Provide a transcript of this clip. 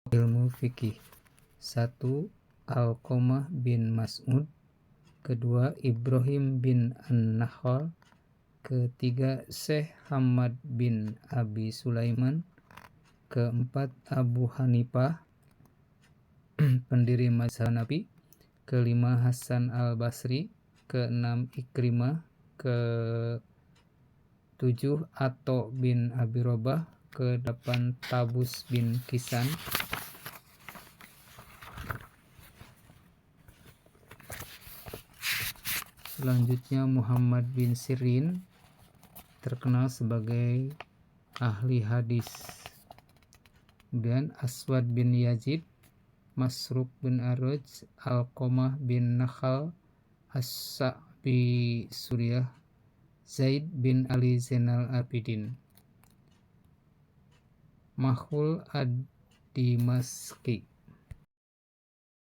Ilmu fikih. 1. Alqamah bin Mas'ud. Kedua, Ibrahim bin An-Nakhal. Ketiga, Syekh Hamad bin Abi Sulaiman. Keempat, Abu Hanifah, pendiri mazhab Hanafi. Kelima, Hasan al-Basri. Keenam, Ikrimah. Ketujuh, Atha bin Abi Rabah. Kedelapan, Tabus bin Kisan. Selanjutnya Muhammad bin Sirin, terkenal sebagai ahli hadis. Kemudian Aswad bin Yazid, Masruq bin Araj, Alqamah bin Nakhal, As-Sa'bi Suriyah, Zaid bin Ali Zainal Abidin. Makhul ad-Dimaski,